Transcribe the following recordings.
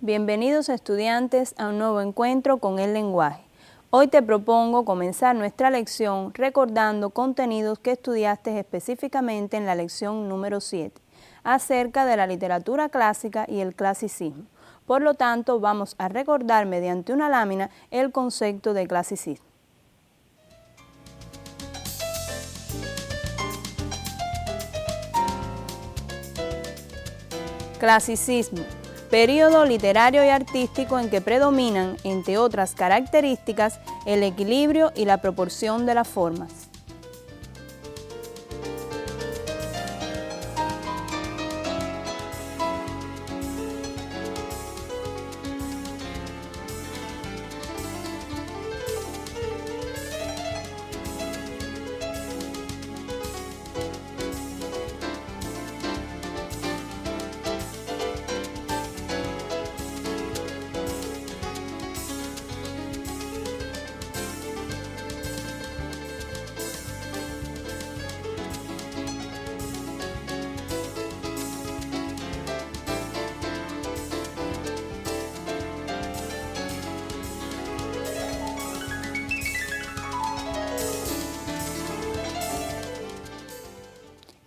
Bienvenidos estudiantes a un nuevo encuentro con el lenguaje. Hoy te propongo comenzar nuestra lección recordando contenidos que estudiaste específicamente en la lección número 7, acerca de la literatura clásica y el clasicismo. Por lo tanto, vamos a recordar mediante una lámina el concepto de clasicismo. Clasicismo. Período literario y artístico en que predominan, entre otras características, el equilibrio y la proporción de las formas.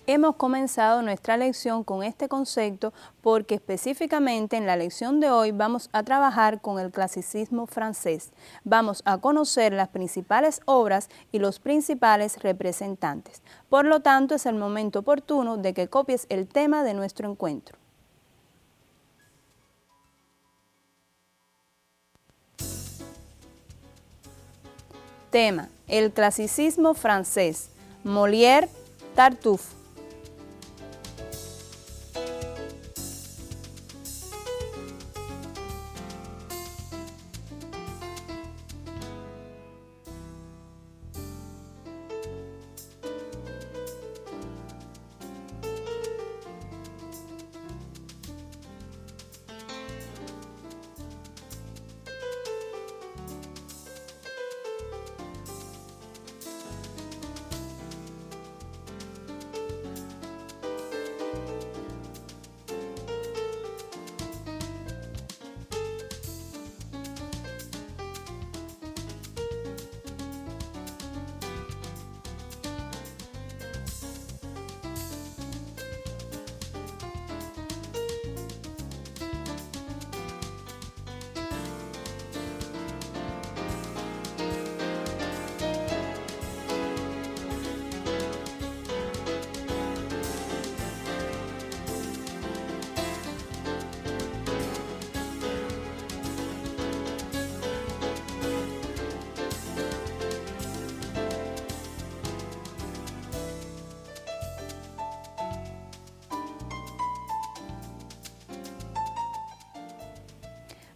Hemos comenzado nuestra lección con este concepto porque específicamente en la lección de hoy vamos a trabajar con el clasicismo francés. Vamos a conocer las principales obras y los principales representantes. Por lo tanto, es el momento oportuno de que copies el tema de nuestro encuentro. Tema: el clasicismo francés. Molière, Tartuffe.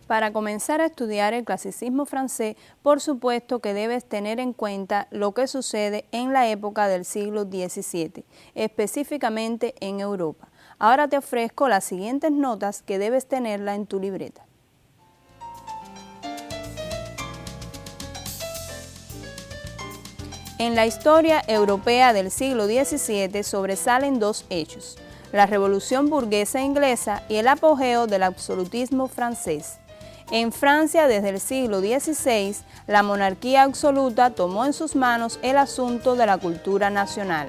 Para comenzar a estudiar el clasicismo francés, por supuesto que debes tener en cuenta lo que sucede en la época del siglo XVII, específicamente en Europa. Ahora te ofrezco las siguientes notas que debes tenerla en tu libreta. En la historia europea del siglo XVII sobresalen dos hechos: la Revolución burguesa inglesa y el apogeo del absolutismo francés. En Francia, desde el siglo XVI, la monarquía absoluta tomó en sus manos el asunto de la cultura nacional.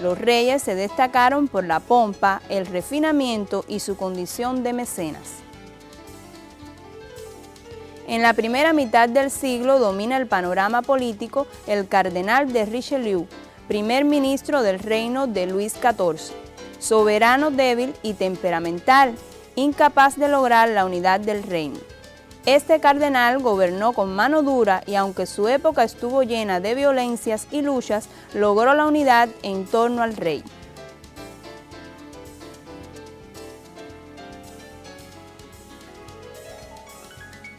Los reyes se destacaron por la pompa, el refinamiento y su condición de mecenas. En la primera mitad del siglo domina el panorama político el cardenal de Richelieu, primer ministro del reino de Luis XIV, soberano débil y temperamental, incapaz de lograr la unidad del reino. Este cardenal gobernó con mano dura y aunque su época estuvo llena de violencias y luchas, logró la unidad en torno al rey.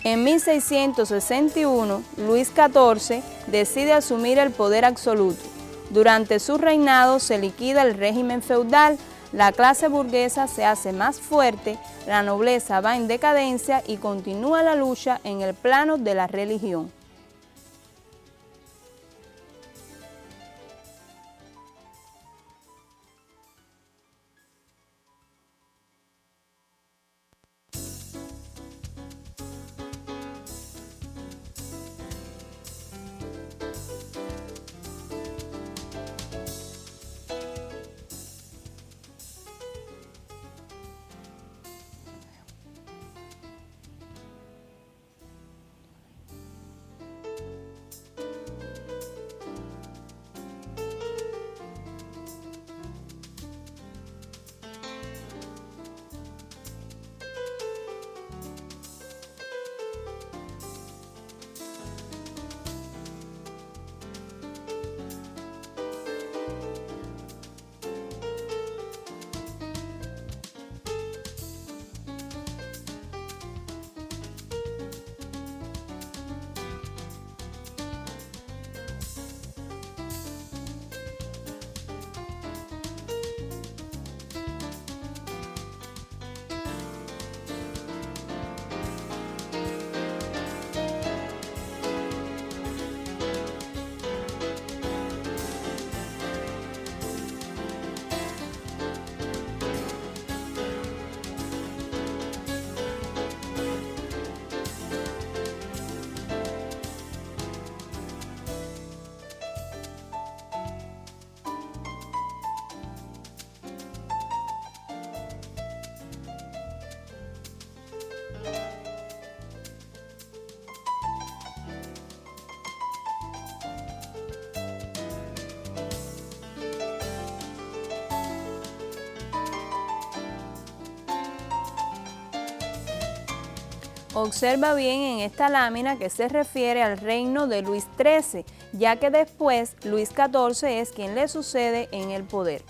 En 1661, Luis XIV decide asumir el poder absoluto. Durante su reinado se liquida el régimen feudal, la clase burguesa se hace más fuerte, la nobleza va en decadencia y continúa la lucha en el plano de la religión. Observa bien en esta lámina que se refiere al reino de Luis XIII, ya que después Luis XIV es quien le sucede en el poder.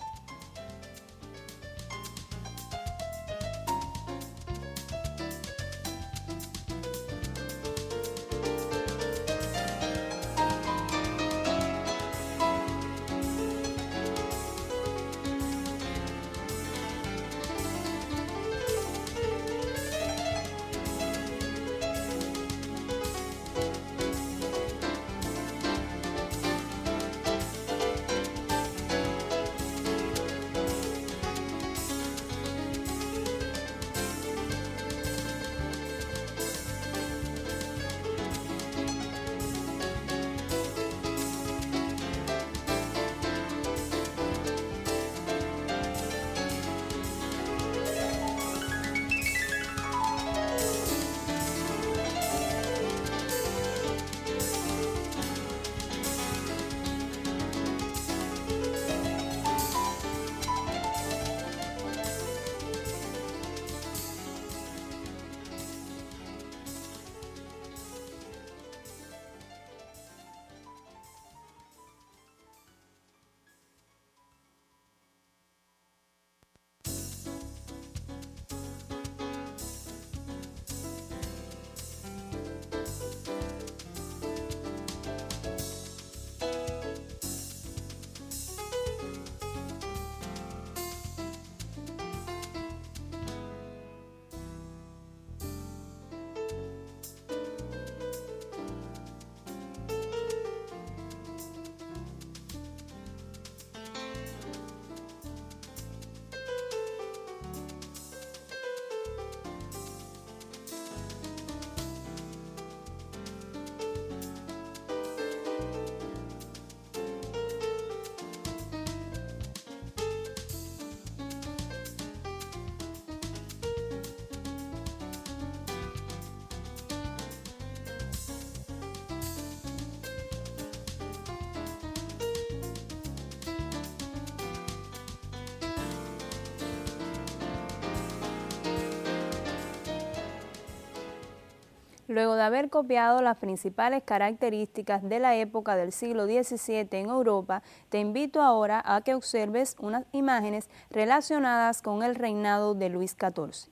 Luego de haber copiado las principales características de la época del siglo XVII en Europa, te invito ahora a que observes unas imágenes relacionadas con el reinado de Luis XIV.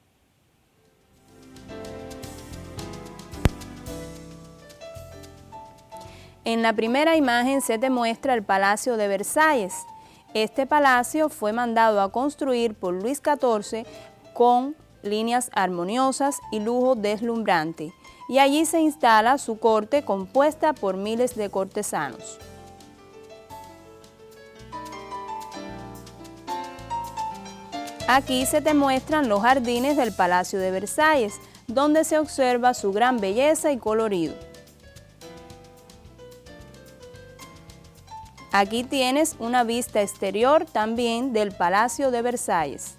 En la primera imagen se te muestra el Palacio de Versalles. Este palacio fue mandado a construir por Luis XIV con líneas armoniosas y lujo deslumbrante, y allí se instala su corte compuesta por miles de cortesanos. Aquí se te muestran los jardines del Palacio de Versalles, donde se observa su gran belleza y colorido. Aquí tienes una vista exterior también del Palacio de Versalles.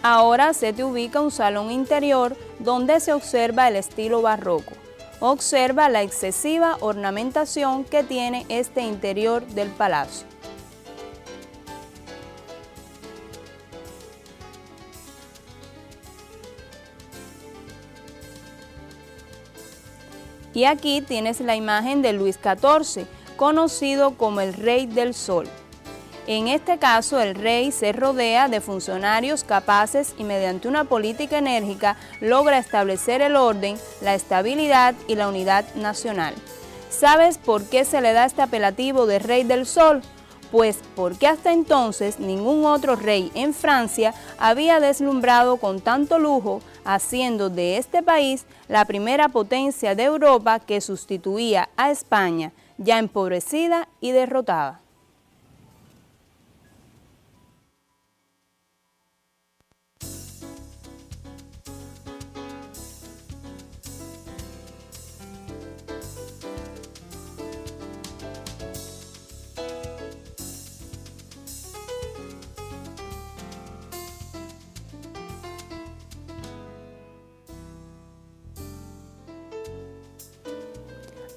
Ahora se te ubica un salón interior donde se observa el estilo barroco. Observa la excesiva ornamentación que tiene este interior del palacio. Y aquí tienes la imagen de Luis XIV, conocido como el Rey del Sol. En este caso, el rey se rodea de funcionarios capaces y mediante una política enérgica logra establecer el orden, la estabilidad y la unidad nacional. ¿Sabes por qué se le da este apelativo de Rey del Sol? Pues porque hasta entonces ningún otro rey en Francia había deslumbrado con tanto lujo, haciendo de este país la primera potencia de Europa que sustituía a España, ya empobrecida y derrotada.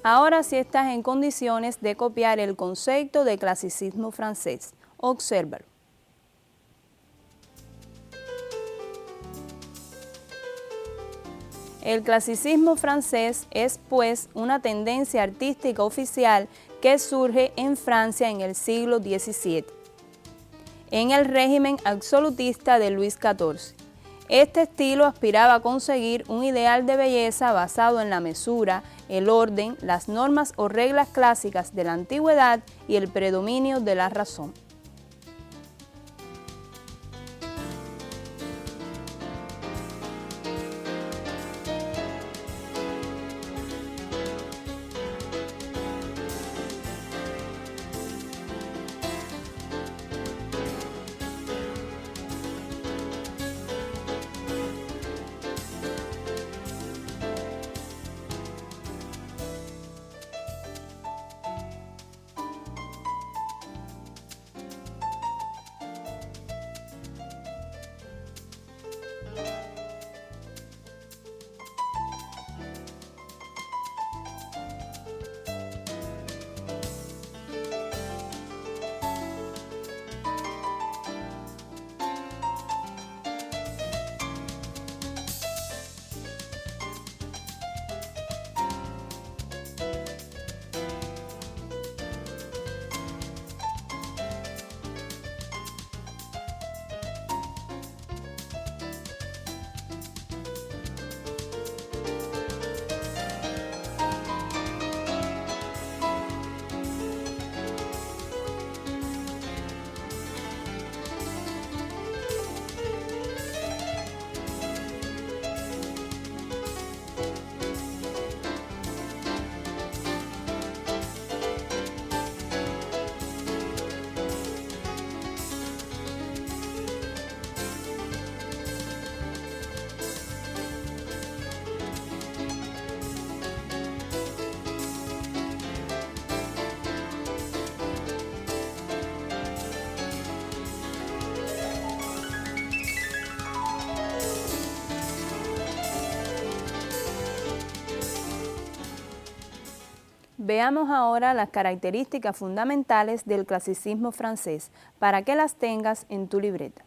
Ahora sí estás en condiciones de copiar el concepto de clasicismo francés. Obsérvalo. El clasicismo francés es, pues, una tendencia artística oficial que surge en Francia en el siglo XVII, en el régimen absolutista de Luis XIV. Este estilo aspiraba a conseguir un ideal de belleza basado en la mesura, el orden, las normas o reglas clásicas de la antigüedad y el predominio de la razón. Veamos ahora las características fundamentales del clasicismo francés para que las tengas en tu libreta.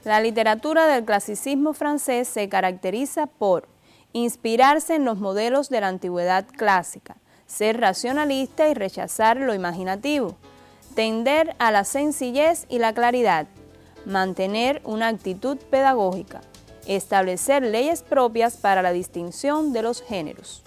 La literatura del clasicismo francés se caracteriza por inspirarse en los modelos de la antigüedad clásica, ser racionalista y rechazar lo imaginativo, tender a la sencillez y la claridad, mantener una actitud pedagógica, establecer leyes propias para la distinción de los géneros.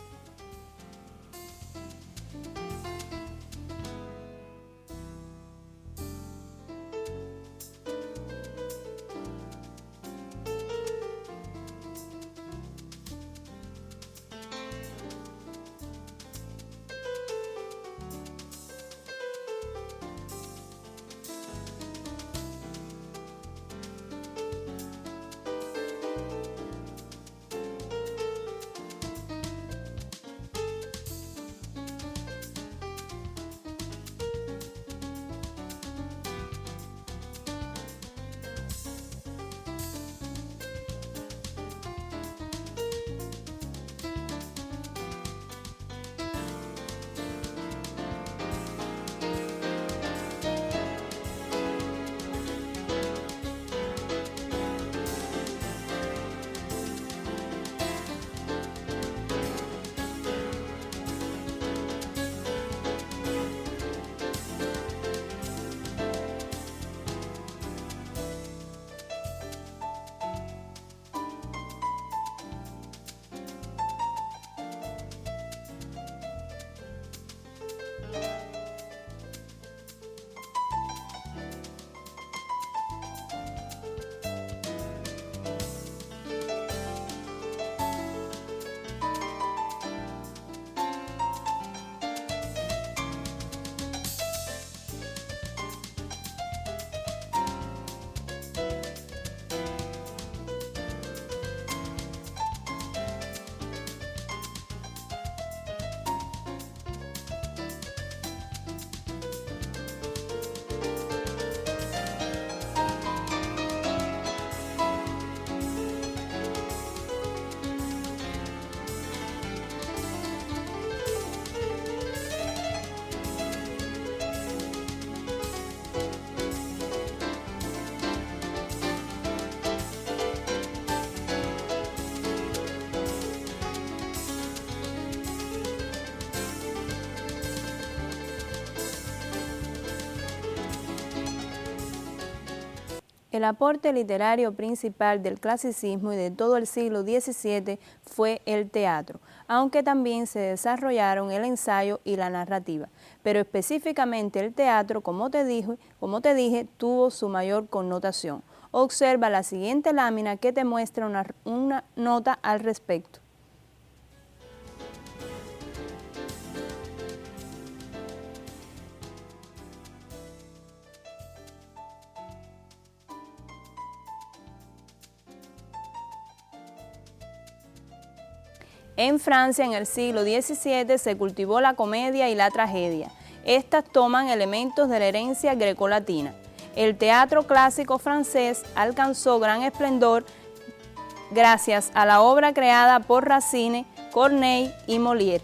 El aporte literario principal del clasicismo y de todo el siglo XVII fue el teatro, aunque también se desarrollaron el ensayo y la narrativa, pero específicamente el teatro, como te dije, tuvo su mayor connotación. Observa la siguiente lámina que te muestra una nota al respecto. En Francia, en el siglo XVII, se cultivó la comedia y la tragedia. Estas toman elementos de la herencia grecolatina. El teatro clásico francés alcanzó gran esplendor gracias a la obra creada por Racine, Corneille y Molière.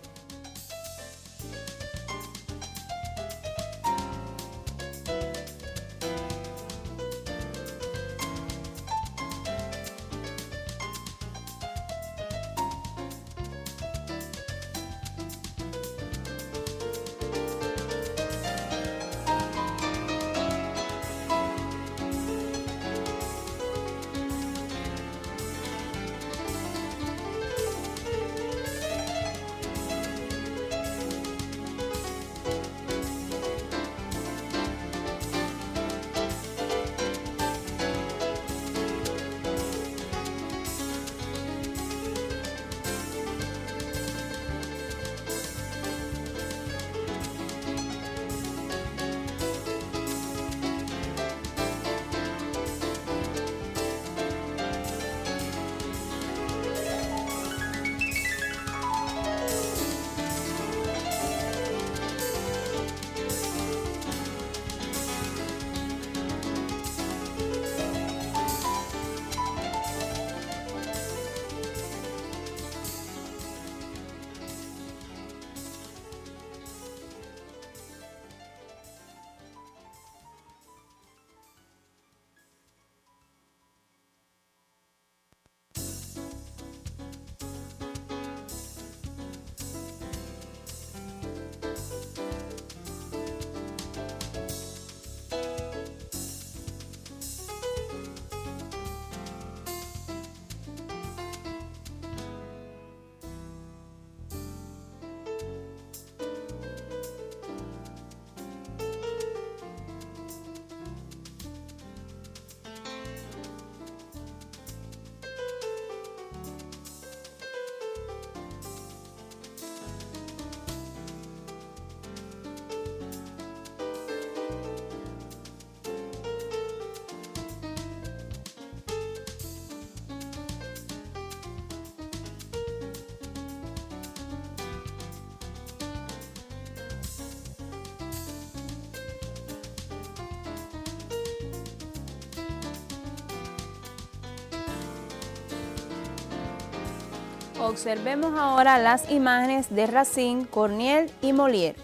Observemos ahora las imágenes de Racine, Corneille y Molière.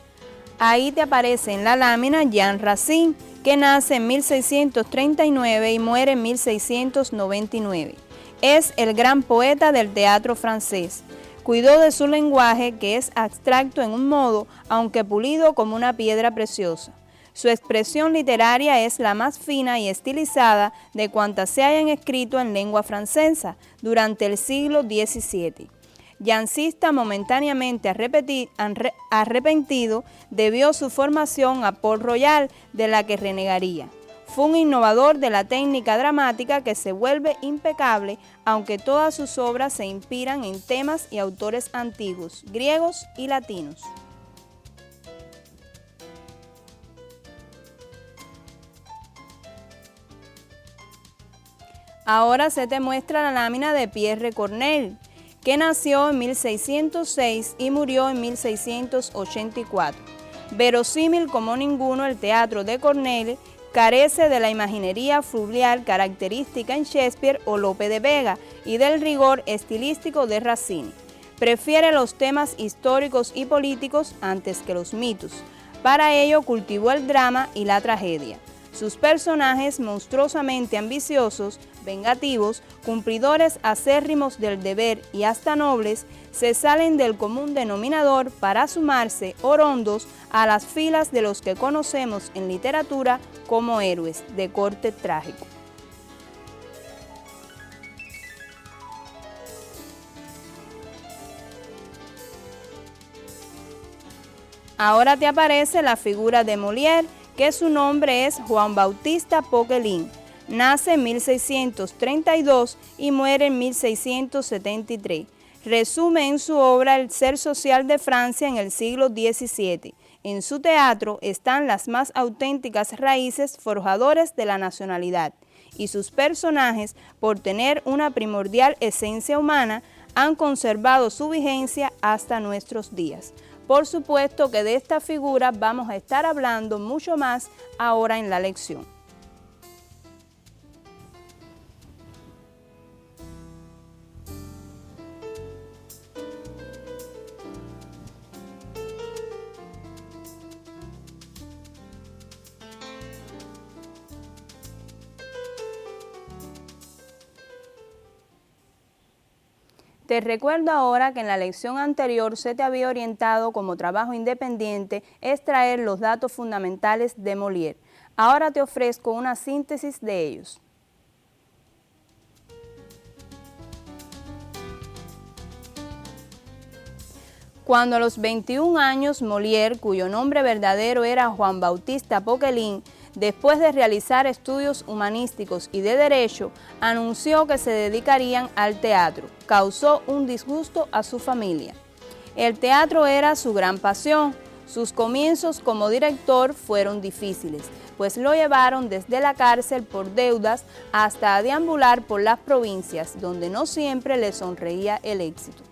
Ahí te aparece en la lámina Jean Racine, que nace en 1639 y muere en 1699. Es el gran poeta del teatro francés. Cuidó de su lenguaje, que es abstracto en un modo, aunque pulido como una piedra preciosa. Su expresión literaria es la más fina y estilizada de cuantas se hayan escrito en lengua francesa durante el siglo XVII. Jancista momentáneamente arrepentido, debió su formación a Paul Royal, de la que renegaría. Fue un innovador de la técnica dramática que se vuelve impecable, aunque todas sus obras se inspiran en temas y autores antiguos, griegos y latinos. Ahora se te muestra la lámina de Pierre Corneille, que nació en 1606 y murió en 1684. Verosímil como ninguno, el teatro de Corneille carece de la imaginería fluvial característica en Shakespeare o Lope de Vega y del rigor estilístico de Racine. Prefiere los temas históricos y políticos antes que los mitos. Para ello cultivó el drama y la tragedia. Sus personajes, monstruosamente ambiciosos, vengativos, cumplidores acérrimos del deber y hasta nobles, se salen del común denominador para sumarse orondos a las filas de los que conocemos en literatura como héroes de corte trágico. Ahora te aparece la figura de Molière, que su nombre es Juan Bautista Poquelin. Nace en 1632 y muere en 1673. Resume en su obra el ser social de Francia en el siglo XVII. En su teatro están las más auténticas raíces forjadoras de la nacionalidad, y sus personajes, por tener una primordial esencia humana, han conservado su vigencia hasta nuestros días. Por supuesto que de esta figura vamos a estar hablando mucho más ahora en la lección. Te recuerdo ahora que en la lección anterior se te había orientado como trabajo independiente extraer los datos fundamentales de Molière. Ahora te ofrezco una síntesis de ellos. Cuando a los 21 años Molière, cuyo nombre verdadero era Juan Bautista Poquelin, después de realizar estudios humanísticos y de derecho, anunció que se dedicarían al teatro. Causó un disgusto a su familia. El teatro era su gran pasión. Sus comienzos como director fueron difíciles, pues lo llevaron desde la cárcel por deudas hasta a deambular por las provincias, donde no siempre le sonreía el éxito.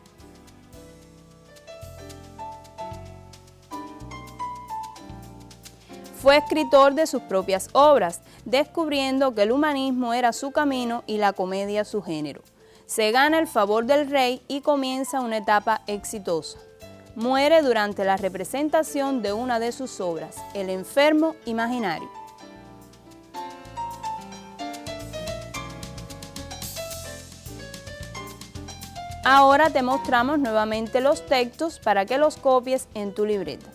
Fue escritor de sus propias obras, descubriendo que el humanismo era su camino y la comedia su género. Se gana el favor del rey y comienza una etapa exitosa. Muere durante la representación de una de sus obras, El enfermo imaginario. Ahora te mostramos nuevamente los textos para que los copies en tu libreta.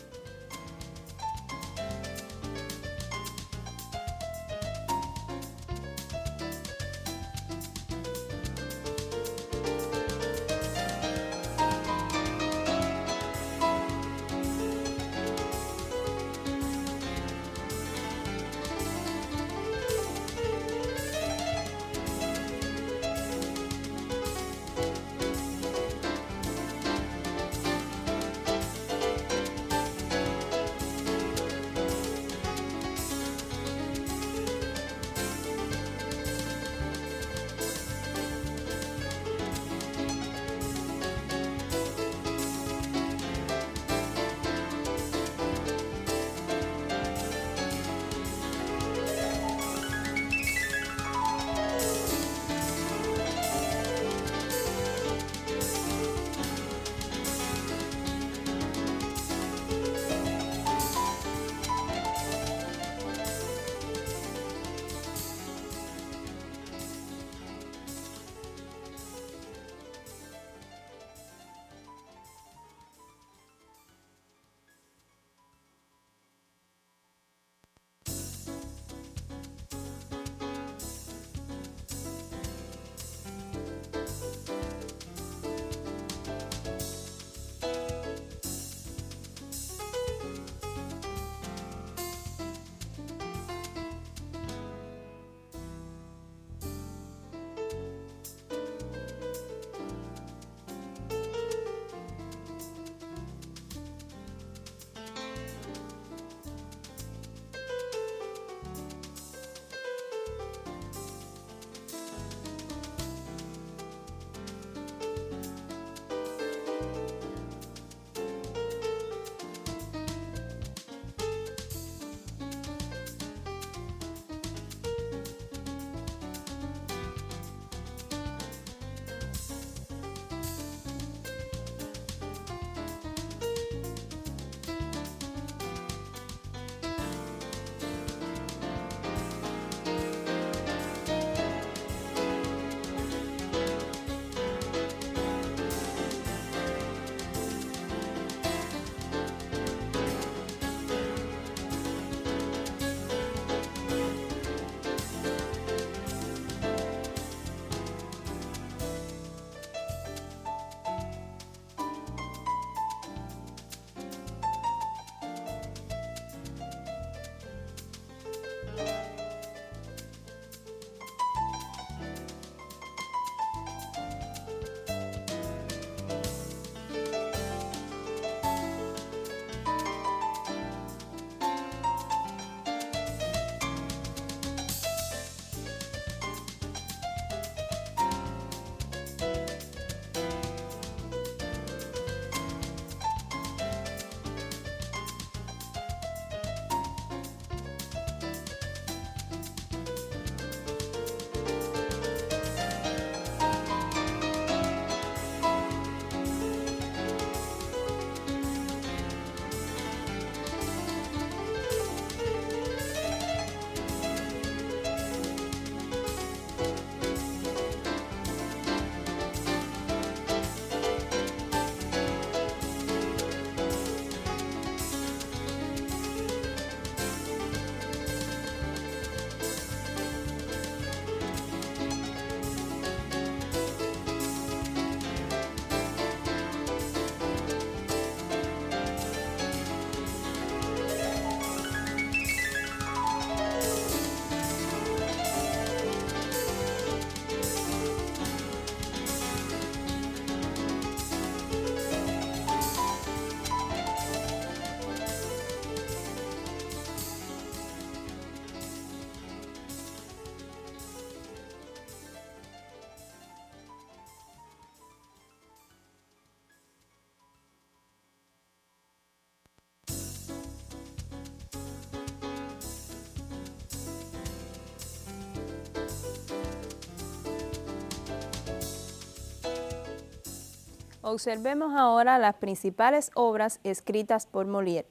Observemos ahora las principales obras escritas por Molière.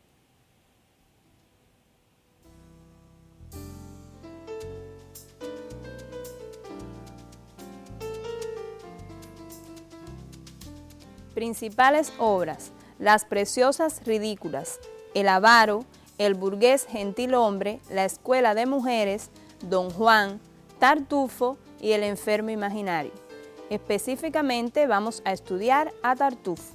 Principales obras: Las preciosas ridículas, El avaro, El burgués gentilhombre, La escuela de mujeres, Don Juan, Tartufo y El enfermo imaginario. Específicamente vamos a estudiar a Tartufo.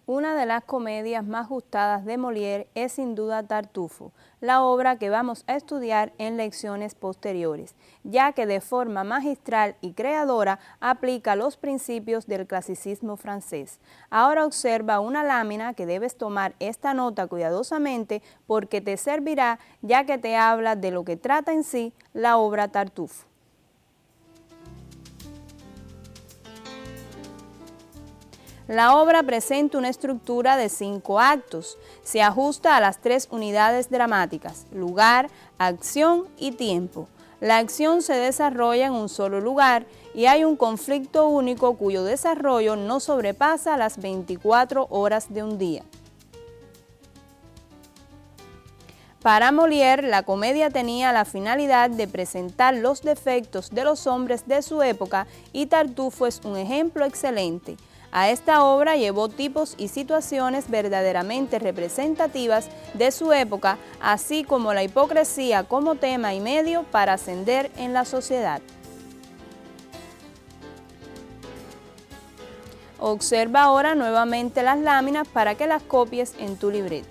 Una de las comedias más gustadas de Molière es sin duda Tartufo, la obra que vamos a estudiar en lecciones posteriores, ya que de forma magistral y creadora aplica los principios del clasicismo francés. Ahora observa una lámina que debes tomar esta nota cuidadosamente porque te servirá ya que te habla de lo que trata en sí la obra Tartufo. La obra presenta una estructura de 5 actos. Se ajusta a las 3 unidades dramáticas: lugar, acción y tiempo. La acción se desarrolla en un solo lugar y hay un conflicto único cuyo desarrollo no sobrepasa las 24 horas de un día. Para Molière, la comedia tenía la finalidad de presentar los defectos de los hombres de su época y Tartufo es un ejemplo excelente. A esta obra llevó tipos y situaciones verdaderamente representativas de su época, así como la hipocresía como tema y medio para ascender en la sociedad. Observa ahora nuevamente las láminas para que las copies en tu libreta.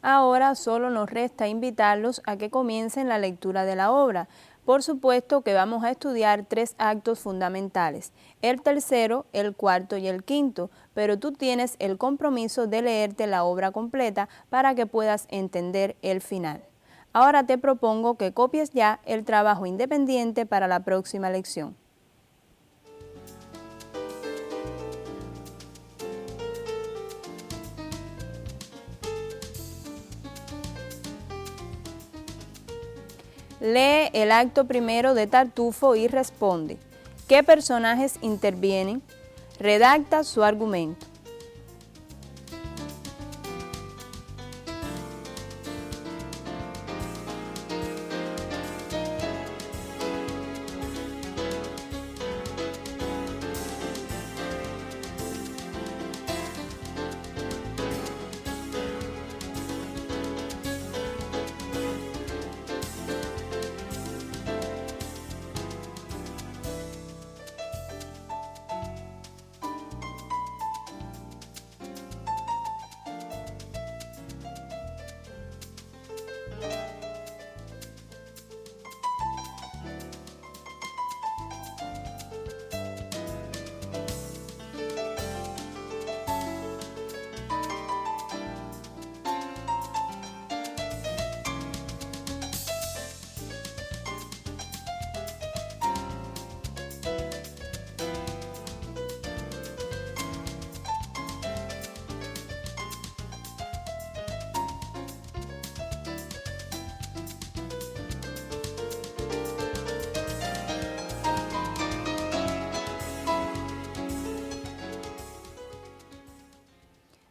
Ahora solo nos resta invitarlos a que comiencen la lectura de la obra. Por supuesto que vamos a estudiar 3 actos fundamentales, el tercero, el cuarto y el quinto, pero tú tienes el compromiso de leerte la obra completa para que puedas entender el final. Ahora te propongo que copies ya el trabajo independiente para la próxima lección. Lee el acto primero de Tartufo y responde. ¿Qué personajes intervienen? Redacta su argumento.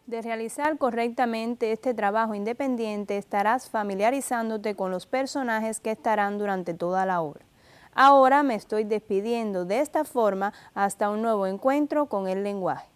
De realizar correctamente este trabajo independiente, estarás familiarizándote con los personajes que estarán durante toda la obra. Ahora me estoy despidiendo de esta forma hasta un nuevo encuentro con el lenguaje.